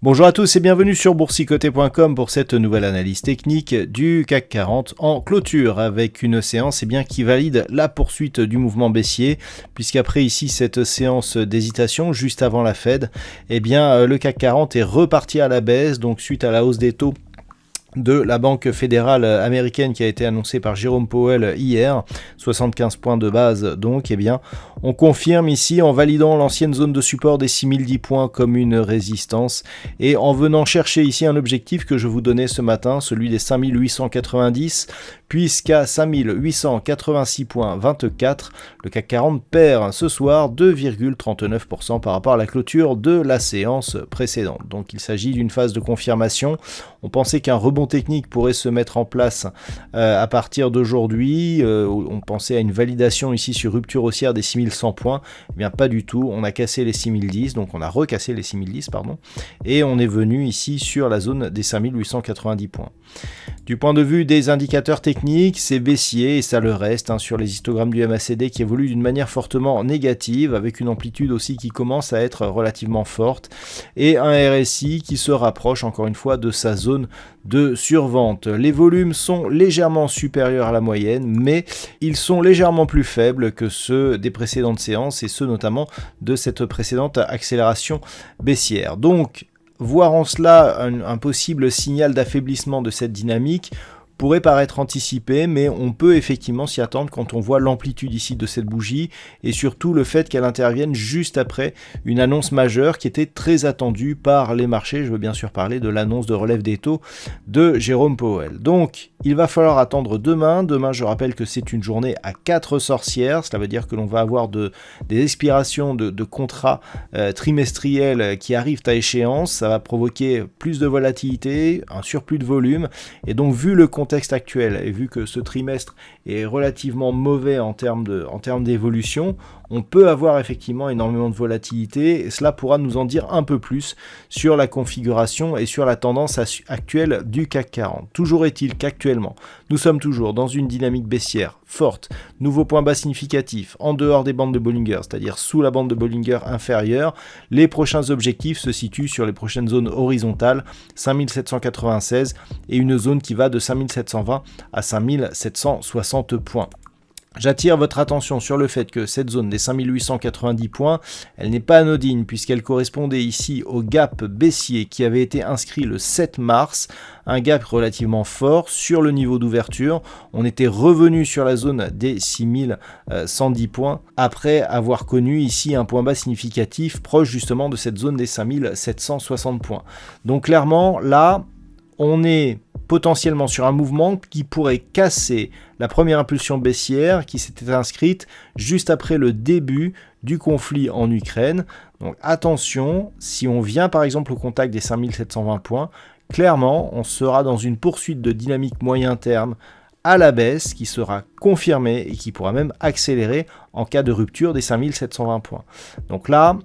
Bonjour à tous et bienvenue sur boursicoté.com pour cette nouvelle analyse technique du CAC 40 en clôture avec une séance qui valide la poursuite du mouvement baissier, puisqu'après ici cette séance d'hésitation juste avant la Fed, le CAC 40 est reparti à la baisse, donc suite à la hausse des taux de la Banque fédérale américaine qui a été annoncée par Jérôme Powell hier, 75 points de base donc, on confirme ici en validant l'ancienne zone de support des 6010 points comme une résistance et en venant chercher ici un objectif que je vous donnais ce matin, celui des 5890, puisqu'à 5886 points 24, le CAC 40 perd ce soir 2,39% par rapport à la clôture de la séance précédente. Donc il s'agit d'une phase de confirmation. On pensait qu'un rebond technique pourrait se mettre en place à partir d'aujourd'hui. On pensait à une validation ici sur rupture haussière des 6100 points. Eh bien pas du tout, on a cassé les 6010, donc on a recassé les 6010, et on est venu ici sur la zone des 5890 points. Du point de vue des indicateurs techniques, c'est baissier et ça le reste sur les histogrammes du MACD qui évoluent d'une manière fortement négative, avec une amplitude aussi qui commence à être relativement forte, et un RSI qui se rapproche encore une fois de sa zone de survente. Les volumes sont légèrement supérieurs à la moyenne, mais ils sont légèrement plus faibles que ceux des précédentes séances et ceux notamment de cette précédente accélération baissière. Donc, voir en cela un possible signal d'affaiblissement de cette dynamique pourrait paraître anticipé, mais on peut effectivement s'y attendre quand on voit l'amplitude ici de cette bougie et surtout le fait qu'elle intervienne juste après une annonce majeure qui était très attendue par les marchés. Je veux bien sûr parler de l'annonce de relève des taux de Jérôme Powell. Donc il va falloir attendre demain. Demain, je rappelle que c'est une journée à 4 sorcières. Cela veut dire que l'on va avoir des expirations de contrats trimestriels qui arrivent à échéance. Ça va provoquer plus de volatilité, un surplus de volume. Et donc, vu le contexte actuel et vu que ce trimestre est relativement mauvais en termes d'évolution, on peut avoir effectivement énormément de volatilité et cela pourra nous en dire un peu plus sur la configuration et sur la tendance actuelle du CAC 40. Toujours est-il qu'actuellement, nous sommes toujours dans une dynamique baissière forte, nouveau point bas significatif en dehors des bandes de Bollinger, c'est-à-dire sous la bande de Bollinger inférieure. Les prochains objectifs se situent sur les prochaines zones horizontales, 5796 et une zone qui va de 5720 à 5760 points. J'attire votre attention sur le fait que cette zone des 5890 points, elle n'est pas anodine puisqu'elle correspondait ici au gap baissier qui avait été inscrit le 7 mars, un gap relativement fort sur le niveau d'ouverture. On était revenu sur la zone des 6110 points après avoir connu ici un point bas significatif proche justement de cette zone des 5760 points. Donc clairement là, on est potentiellement sur un mouvement qui pourrait casser la première impulsion baissière qui s'était inscrite juste après le début du conflit en Ukraine. Donc attention, si on vient par exemple au contact des 5720 points, clairement on sera dans une poursuite de dynamique moyen terme à la baisse qui sera confirmée et qui pourra même accélérer en cas de rupture des 5720 points. Donc là,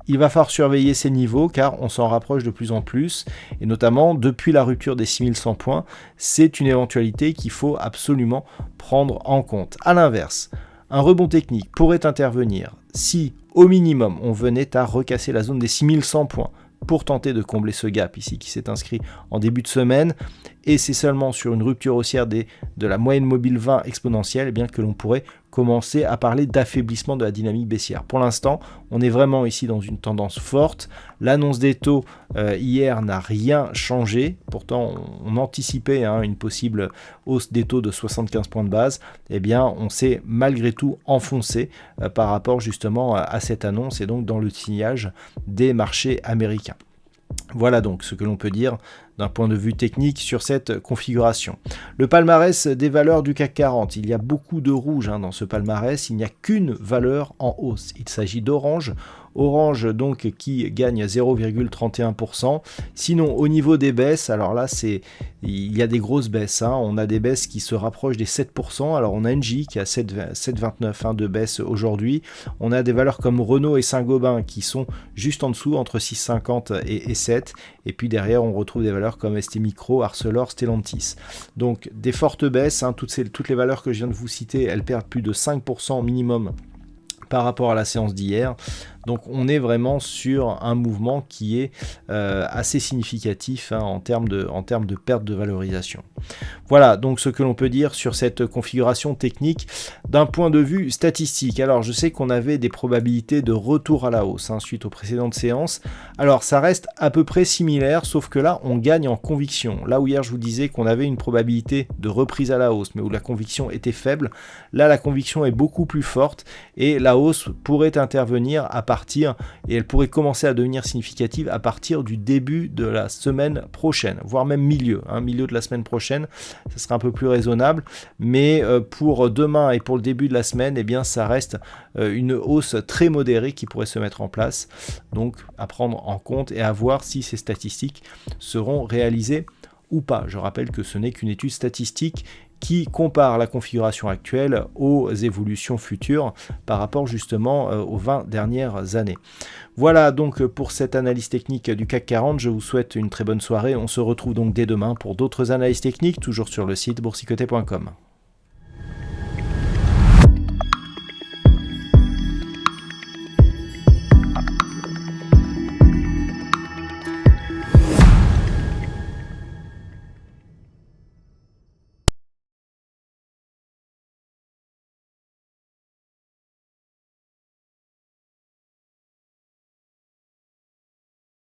il va falloir surveiller ces niveaux car on s'en rapproche de plus en plus et notamment depuis la rupture des 6100 points, c'est une éventualité qu'il faut absolument prendre en compte. A l'inverse, un rebond technique pourrait intervenir si au minimum on venait à recasser la zone des 6100 points pour tenter de combler ce gap ici qui s'est inscrit en début de semaine, et c'est seulement sur une rupture haussière de la moyenne mobile 20 exponentielle que l'on pourrait commencer à parler d'affaiblissement de la dynamique baissière. Pour l'instant, on est vraiment ici dans une tendance forte. L'annonce des taux hier n'a rien changé. Pourtant, on anticipait une possible hausse des taux de 75 points de base. On s'est malgré tout enfoncé par rapport justement à cette annonce et donc dans le signage des marchés américains. Voilà donc ce que l'on peut dire d'un point de vue technique sur cette configuration. Le palmarès des valeurs du CAC 40, il y a beaucoup de rouge dans ce palmarès, il n'y a qu'une valeur en hausse. Il s'agit d'Orange. Orange donc qui gagne 0,31%. Sinon au niveau des baisses, alors là il y a des grosses baisses, hein. On a des baisses qui se rapprochent des 7%. Alors on a Engie qui a 7,29 de baisse aujourd'hui. On a des valeurs comme Renault et Saint-Gobain qui sont juste en dessous, entre 6,50 et 7. Et puis derrière on retrouve des valeurs comme ST Micro, Arcelor, Stellantis. Donc des fortes baisses, hein. Toutes les valeurs que je viens de vous citer, elles perdent plus de 5% minimum par rapport à la séance d'hier. Donc on est vraiment sur un mouvement qui est assez significatif, hein, en termes de perte de valorisation. Voilà donc ce que l'on peut dire sur cette configuration technique d'un point de vue statistique. Alors je sais qu'on avait des probabilités de retour à la hausse, hein, suite aux précédentes séances. Alors ça reste à peu près similaire, sauf que là on gagne en conviction. Là où hier je vous disais qu'on avait une probabilité de reprise à la hausse, mais où la conviction était faible, là la conviction est beaucoup plus forte et la hausse pourrait intervenir à partir, et elle pourrait commencer à devenir significative à partir du début de la semaine prochaine, voire même milieu de la semaine prochaine, ça sera un peu plus raisonnable, mais pour demain et pour le début de la semaine, eh bien ça reste une hausse très modérée qui pourrait se mettre en place, donc à prendre en compte et à voir si ces statistiques seront réalisées ou pas. Je rappelle que ce n'est qu'une étude statistique qui compare la configuration actuelle aux évolutions futures par rapport justement aux 20 dernières années. Voilà donc pour cette analyse technique du CAC 40, je vous souhaite une très bonne soirée, on se retrouve donc dès demain pour d'autres analyses techniques, toujours sur le site boursicoté.com.